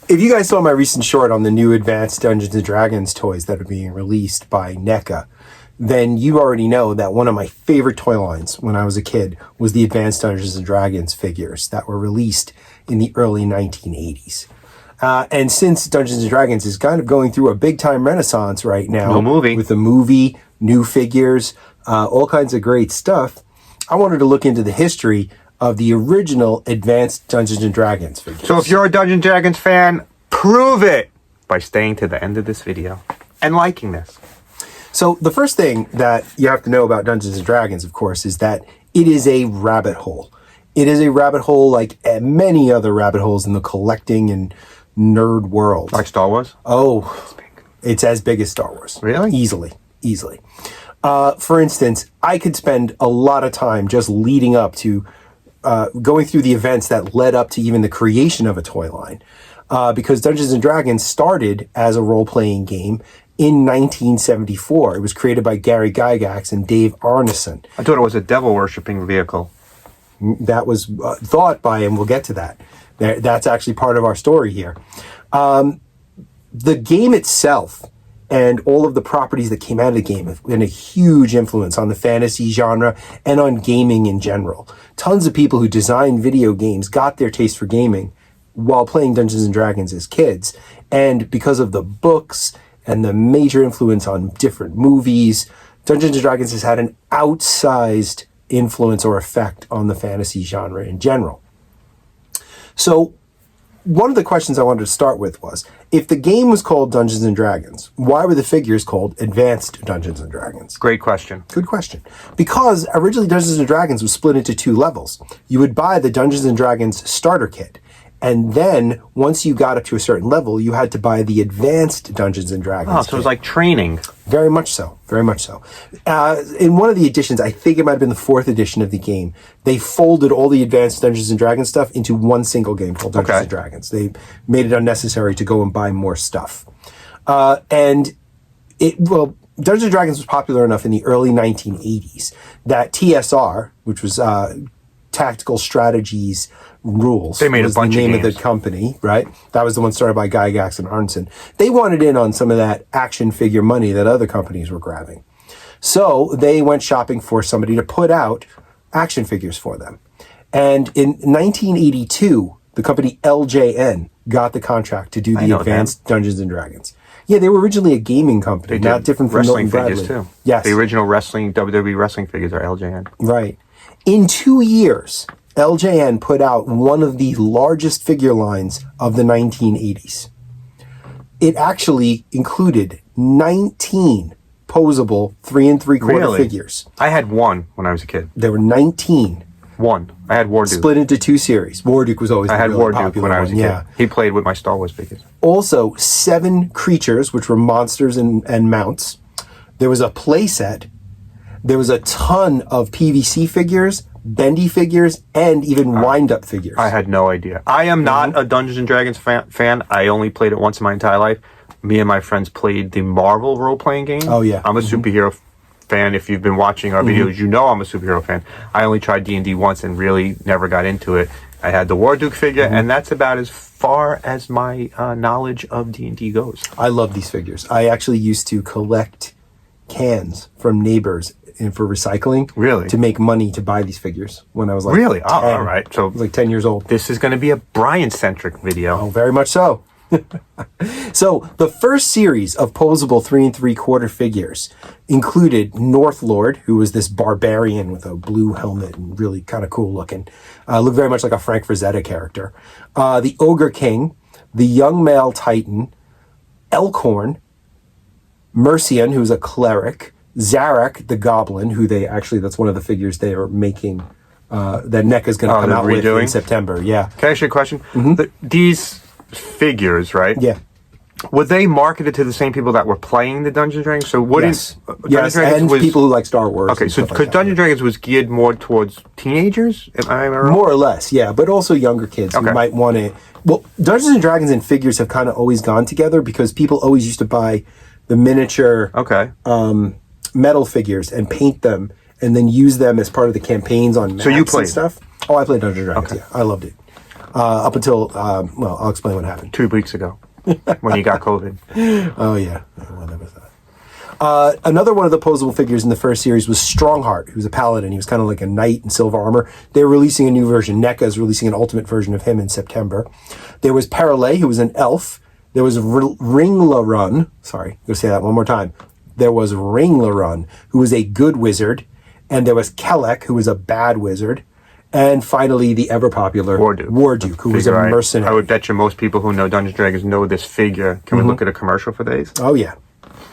if you guys saw my recent short on the new Advanced Dungeons and Dragons toys that are being released by NECA, then you already know that one of my favorite toy lines when I was a kid was the Advanced Dungeons and Dragons figures that were released in the early 1980s. And since Dungeons and Dragons is kind of going through a big time renaissance right now, with the movie, new figures, all kinds of great stuff, I wanted to look into the history of the original Advanced Dungeons and Dragons figures. So if you're a Dungeons and Dragons fan, prove it by staying to the end of this video and liking this. So the first thing that you have to know about Dungeons and Dragons, of course, is that it is a rabbit hole. It is a rabbit hole like many other rabbit holes in the collecting and nerd world. Like Star Wars? Oh, it's as big as Star Wars. Really? Easily. For instance, I could spend a lot of time just leading up to going through the events that led up to even the creation of a toy line. Because Dungeons and Dragons started as a role-playing game in 1974. It was created by Gary Gygax and Dave Arneson. I thought it was a devil-worshipping vehicle. That was thought by him. We'll get to that. That's actually part of our story here. The game itself and all of the properties that came out of the game have been a huge influence on the fantasy genre and on gaming in general. Tons of people who designed video games got their taste for gaming while playing Dungeons and Dragons as kids. And because of the books and the major influence on different movies, Dungeons and Dragons has had an outsized influence or effect on the fantasy genre in general. So one of the questions I wanted to start with was, if the game was called Dungeons and Dragons, why were the figures called Advanced Dungeons and Dragons? Great question. Good question. Because originally Dungeons and Dragons was split into two levels. You would buy the Dungeons and Dragons starter kit, and then once you got up to a certain level, you had to buy the Advanced Dungeons and Dragons kit. So it was like training. Very much so. Very much so. In one of the editions, I think it might have been the 4th edition of the game, they folded all the Advanced Dungeons and Dragons stuff into one single game called Dungeons and Dragons. They made it unnecessary to go and buy more stuff. Dungeons and Dragons was popular enough in the early 1980s that TSR, which was Tactical Strategies Rules, they made was a bunch the name of the company, right? That was the one started by Gygax and Arneson. They wanted in on some of that action figure money that other companies were grabbing. So they went shopping for somebody to put out action figures for them. And in 1982, the company LJN got the contract to do the Advanced Dungeons and Dragons. Yeah, they were originally a gaming company, not different from wrestling Milton figures Bradley. too. Yes. The original WWE wrestling figures are LJN. Right. In 2 years, LJN put out one of the largest figure lines of the 1980s. It actually included 19 posable 3 3/4 figures. I had one when I was a kid. There were 19. One. I had Warduke. Split into 2 series. Warduke was always I had really Warduke when I was a kid. Yeah. He played with my Star Wars figures. Also, 7 creatures, which were monsters and mounts. There was a play set. There was a ton of PVC figures, bendy figures, and even wind-up figures. I had no idea. I am not a Dungeons and Dragons fan. I only played it once in my entire life. Me and my friends played the Marvel role-playing game. Oh, yeah. I'm a superhero fan. If you've been watching our videos, you know I'm a superhero fan. I only tried D&D once and really never got into it. I had the Warduke figure, and that's about as far as my knowledge of D&D goes. I love these figures. I actually used to collect cans from neighbors for recycling. Really? To make money to buy these figures when I was like Really? 10. Oh, all right. So I was like 10 years old. this is going to be a Brian-centric video. Oh, very much so. So the first series of posable 3 3/4 figures included North Lord, who was this barbarian with a blue helmet and really kind of cool looking. Looked very much like a Frank Frazetta character. The Ogre King, the Young Male Titan, Elkhorn, Mercian, who's a cleric, Zarak, the Goblin, who that's one of the figures they are making, that NECA's going to come out with in September. Yeah. Can I ask you a question? These figures, right? Yeah. Were they marketed to the same people that were playing the Dungeons and Dragons? So what yes. is Yes, and people who like Star Wars. Okay, so because Dungeons and Dragons was geared more towards teenagers? Am I wrong? More or less, yeah, but also younger kids who might want to. Well, Dungeons and Dragons and figures have kind of always gone together because people always used to buy the miniature metal figures and paint them and then use them as part of the campaigns on maps and stuff. Oh, I played Dungeons and Dragons, yeah. I loved it. up until, well, I'll explain what happened. 2 weeks ago when you got COVID. Oh, yeah. Whatever that. Another one of the posable figures in the first series was Strongheart, who was a paladin. He was kind of like a knight in silver armor. They're releasing a new version. NECA is releasing an ultimate version of him in September. There was Paralay, who was an elf. There was Ringlarun. Sorry, I'm going to say that one more time. There was Ringlarun, who was a good wizard. And there was Kelek, who was a bad wizard. And finally, the ever-popular Warduke, who was a mercenary. I would bet you most people who know Dungeons & Dragons know this figure. Can we look at a commercial for these? Oh, yeah.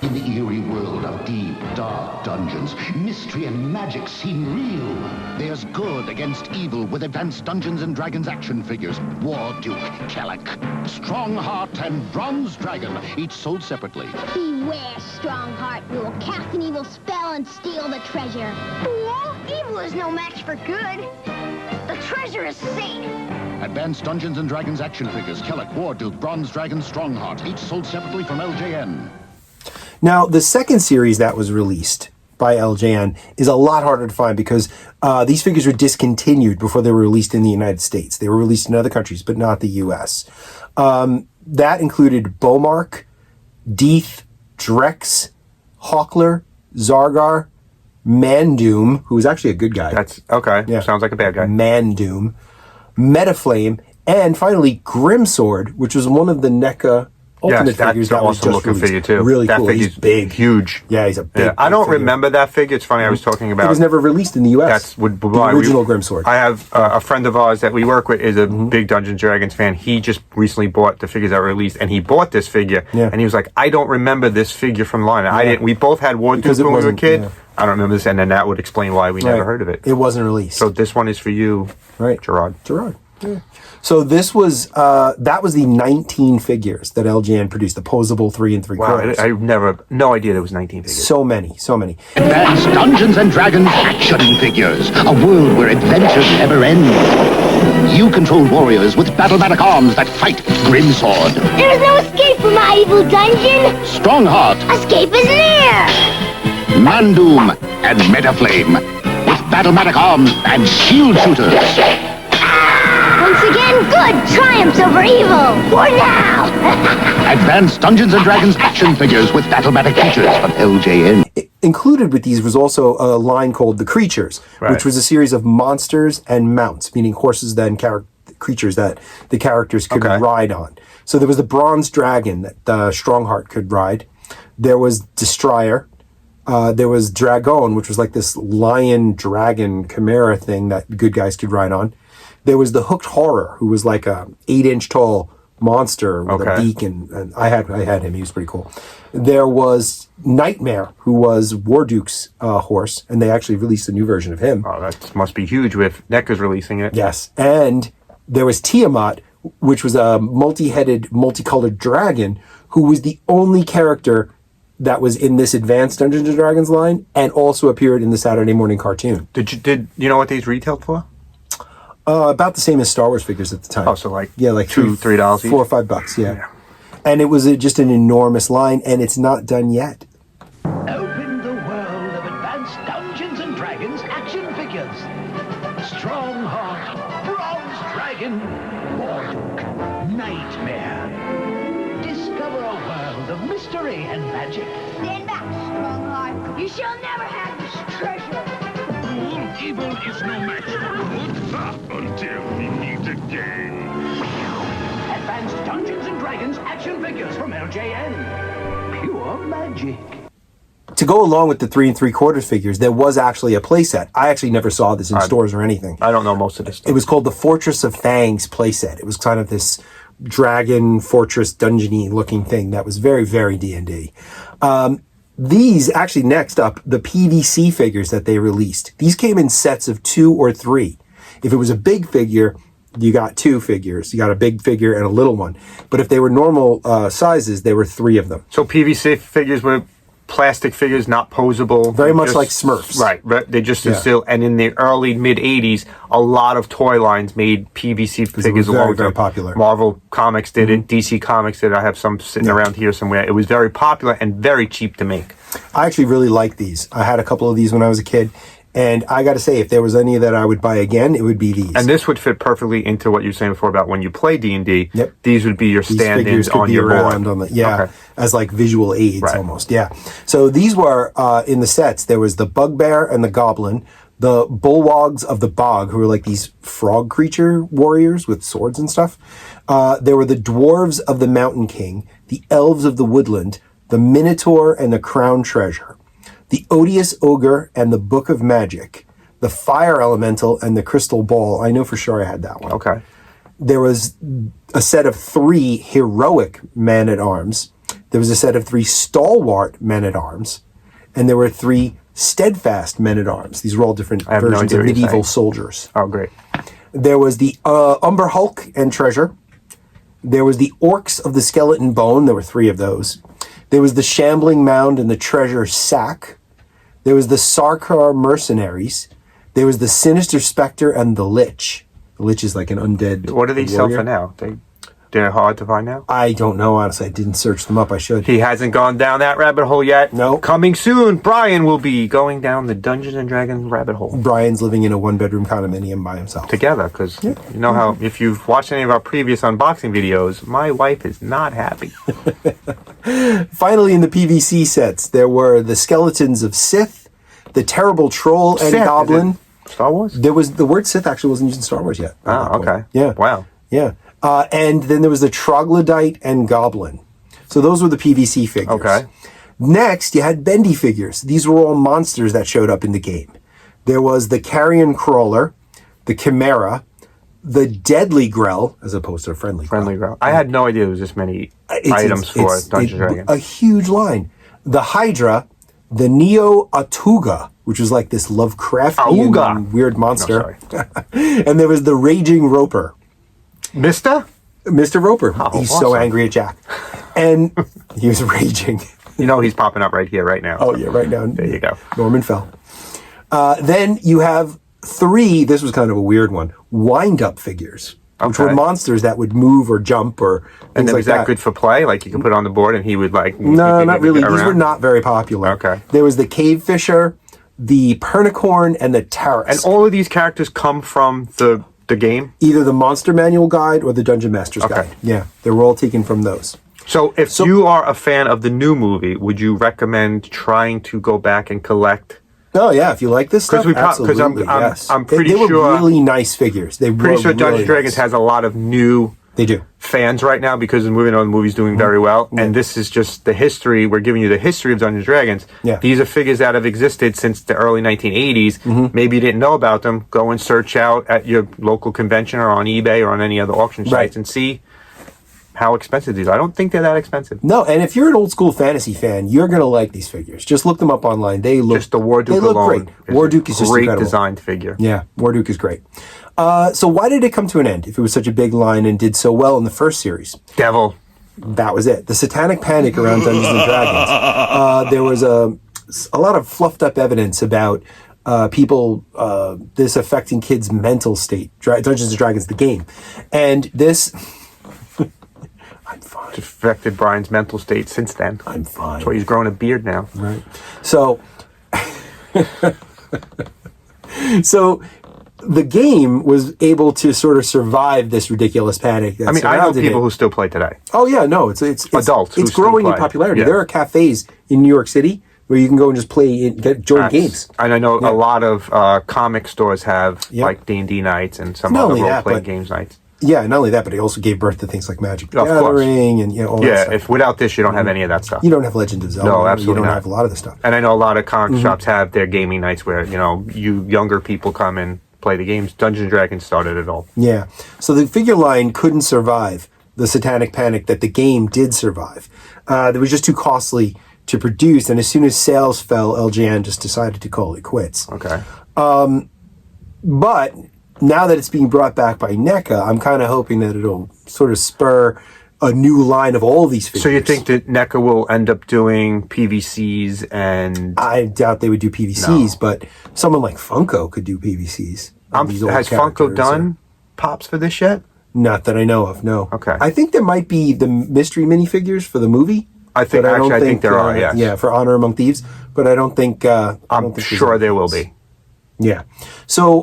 In the eerie world of deep, dark dungeons, mystery and magic seem real. There's good against evil with advanced Dungeons and Dragons action figures. Warduke, Kelek, Strongheart, and Bronze Dragon, each sold separately. Beware, Strongheart. You will cast an evil spell and steal the treasure. Fool! Evil is no match for good. The treasure is safe. Advanced Dungeons and Dragons action figures, Kelek, Warduke, Bronze Dragon, Strongheart, each sold separately from LJN. Now, the second series that was released by LJN is a lot harder to find because these figures were discontinued before they were released in the United States. They were released in other countries, but not the U.S. That included Beaumark, Deeth, Drex, Hawkler, Zargar, Mandoom, who was actually a good guy. That's okay. Yeah. Sounds like a bad guy. Mandoom, Metaflame, and finally Grimsword, which was one of the NECA ultimate figures that was awesome just looking released. figure too. Really that cool. Figure's He's big, huge. Yeah, he's a big. Yeah. I don't figure. remember that figure. It's funny. I was talking about. It was never released in the U.S. That's the original Grimsword. I have a friend of ours that we work with is a big Dungeons and Dragons fan. He just recently bought the figures that were released, and he bought this figure. Yeah. And he was like, "I don't remember this figure from line. I didn't. We both had Warduke when we were a kid. Yeah. I don't remember this, and then that would explain why we never heard of it. It wasn't released. So this one is for you, right, Gerard. Yeah. So this was that was the 19 figures that LJN produced, the posable 3 3/4. Wow, no idea there was 19 figures. So many. Advanced Dungeons and Dragons action figures, a world where adventures never end. You control warriors with battle-matic arms that fight Grimsword. There is no escape from my evil dungeon. Strongheart, Escape is near. Mandoom, and Metaflame, with battle-matic arms and shield shooters. Once again, good triumphs over evil. For now. Advanced Dungeons and Dragons action figures with battle-matic features from LJN. Included with these was also a line called The Creatures, which was a series of monsters and mounts, meaning horses and creatures that the characters could ride on. So there was the Bronze Dragon that Strongheart could ride. There was Destroyer. There was Dragon, which was like this lion dragon chimera thing that good guys could ride on. There was the Hooked Horror, who was like a 8-inch tall monster with a beak, and I had him. He was pretty cool. There was Nightmare, who was Warduke's horse, and they actually released a new version of him. Oh, that must be huge with NECA's releasing it. Yes, and there was Tiamat, which was a multi-headed, multicolored dragon, who was the only character that was in this advanced Dungeons and Dragons line, and also appeared in the Saturday morning cartoon. Did you know what these retailed for? About the same as Star Wars figures at the time. Oh, so like like $2-3 each? $4 or $5, yeah. And it was just an enormous line, and it's not done yet. Open the world of advanced Dungeons and Dragons action figures. Strongheart, Bronze Dragon, Warduke, Nightmare. Discover a world of mystery and magic. Stand back, Strongheart. You shall never have this treasure. Evil is no match for good until we meet again. Advanced Dungeons and Dragons action figures from LJN. Pure magic. To go along with the 3 3/4 figures, there was actually a playset. I actually never saw this in stores or anything. I don't know most of this stuff. It was called the Fortress of Fangs playset. It was kind of this dragon fortress dungeon-y looking thing that was very, very D&D. These, actually next up, the PVC figures that they released. These came in sets of 2 or 3. If it was a big figure, you got 2 figures. You got a big figure and a little one. But if they were normal sizes, there were 3 of them. So PVC figures were plastic figures, not posable. Very much like Smurfs. Right. They just still, and in the early mid-'80s, a lot of toy lines made PVC figures. Very, very popular. Marvel Comics did it. DC Comics did it. I have some sitting around here somewhere. It was very popular and very cheap to make. I actually really like these. I had a couple of these when I was a kid, And I got to say, if there was any that I would buy again, it would be these. And this would fit perfectly into what you were saying before about when you play D&D. Yep. These would be your These stand-ins figures could on be your around board. on the Okay. as like visual aids Right. almost. Yeah. So these were in the sets. There was the bugbear and the goblin, the bullwogs of the bog, who were like these frog creature warriors with swords and stuff. There were the dwarves of the mountain king, the elves of the woodland, the minotaur and the crown treasure, the odious ogre and the book of magic, the fire elemental and the crystal ball. I know for sure I had that one. Okay. There was a set of 3 heroic men-at-arms. There was a set of 3 stalwart men-at-arms. And there were 3 steadfast men-at-arms. These were all different I have no versions idea of what you're medieval saying. soldiers. Oh, great. There was the Umber Hulk and treasure. There was the orcs of the skeleton bone. There were 3 of those. There was the shambling mound and the treasure sack. There was the Sarkar mercenaries. There was the sinister specter and the lich. The lich is like an undead What do they sell warrior. for now? They're hard to find now? I don't know, honestly. I didn't search them up. I should. He hasn't gone down that rabbit hole yet. No. Coming soon, Brian will be going down the Dungeons and Dragons rabbit hole Brian's living in a 1-bedroom condominium by himself. together, because you know how if you've watched any of our previous unboxing videos, my wife is not happy. Finally, in the PVC sets, there were the skeletons of Sith, the terrible troll and Sith, goblin. is it Star Wars? There was the word Sith actually wasn't used in Star Wars yet. at that Oh, point. okay. Yeah. Wow. Yeah. And then there was the troglodyte and goblin. So those were the PVC figures. Okay. Next, you had bendy figures. These were all monsters that showed up in the game. There was the carrion crawler, the chimera, the deadly grell, as opposed to a friendly grell. Friendly girl. I had no idea there was this many items for Dungeons and Dragons. A huge line. The hydra, the neo atuga, which was like this Lovecraftian Auga. weird monster. No, And there was the raging roper. Mister? Mr. Roper. Oh, He's so awesome. angry at Jack. And he was raging. You know he's popping up right here, right now. Oh, yeah, right now. There you go. Norman fell. Then you have 3, this was kind of a weird one, wind-up figures, which were Okay. monsters that would move or jump or things And then like was that good for play? Like you could put it on the board and he would like... No, not really. get These were around? not very popular. Okay. There was the cave fisher, the pernicorn, and the Taris. And all of these characters come from the game? Either the Monster Manual Guide or the Dungeon Master's Okay. Guide. Yeah, they were all taken from those. So if you are a fan of the new movie, would you recommend trying to go back and collect? Oh yeah, if you like this stuff, absolutely. Yes. I'm pretty they were sure- really nice figures. They Pretty were sure Dungeons really and Dragons nice. has a lot of new They do. fans right now because the movie's doing very well. And this is just the history. We're giving you the history of Dungeons and Dragons. Yeah. These are figures that have existed since the early 1980s. Maybe you didn't know about them. Go and search out at your local convention or on eBay or on any other auction sites Right. and see how expensive these are. I don't think they're that expensive. No, and if you're an old school fantasy fan, you're gonna like these figures. Just look them up online. They look Just the Warduke They look alone. great. Warduke is just great incredible. designed figure. Yeah, Warduke is great. So why did it come to an end if it was such a big line and did so well in the first series? Devil. That was it. The satanic panic around Dungeons and Dragons. There was a lot of fluffed up evidence about people, this affecting kids' mental state. Dungeons and Dragons, the game. And this... I'm fine. Affected Brian's mental state since then. I'm fine. That's why he's grown a beard now. Right. So... so... The game was able to sort of survive this ridiculous panic. That I mean, I know surrounded people it. who still play today. Oh yeah, no, it's Adults who It's still growing in play. popularity. Yeah. There are cafes in New York City where you can go and just play and join That's- games. And I know Yeah. a lot of comic stores have Yeah. like D&D nights and some Not other only that, role-playing but- games nights. Yeah, not only that, but it also gave birth to things like Magic the Of course. Gathering and all that Yeah, stuff. if without this, you don't have any of that stuff. You don't have Legend of Zelda. No, absolutely You don't not. have a lot of the stuff. And I know a lot of comic Mm-hmm. shops have their gaming nights where, you younger people come and play the games. Dungeons and Dragons started it all. Yeah. So the figure line couldn't survive the satanic panic that the game did survive. It was just too costly to produce, and as soon as sales fell, LJN just decided to call it quits. Okay. But now that it's being brought back by NECA, I'm kind of hoping that it'll sort of spur a new line of all these figures. So you think that NECA will end up doing PVCs and... I doubt they would do PVCs, but someone like Funko could do PVCs. of these old has Funko characters, done pops for this yet? Not that I know of, no. Okay. I think there might be the mystery minifigures for the movie. I think but actually, I think there are. Yes. Yeah, for Honor Among Thieves, but I don't think. I'm sure there will be. Yeah. So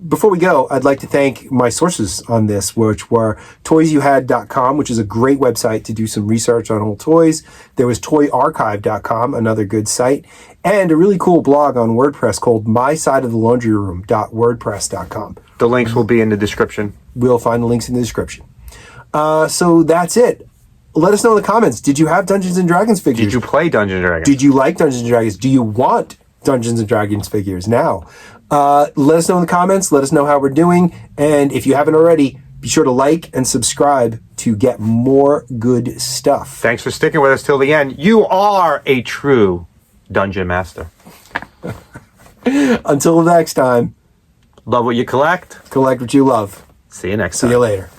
before we go, I'd like to thank my sources on this, which were toysyouhad.com, which is a great website to do some research on old toys. There was toyarchive.com, another good site, and a really cool blog on WordPress called mysideofthelaundryroom.wordpress.com. The links will be in the description. We'll find the links in the description. So that's it. Let us know in the comments. Did you have Dungeons and Dragons figures? Did you play Dungeons and Dragons? Did you like Dungeons and Dragons? Do you want Dungeons and Dragons figures now? Let us know in the comments. Let us know how we're doing. And if you haven't already, be sure to like and subscribe to get more good stuff. Thanks for sticking with us till the end. You are a true dungeon master. Until next time, Love what you collect. collect what you love. See you next time. See you later.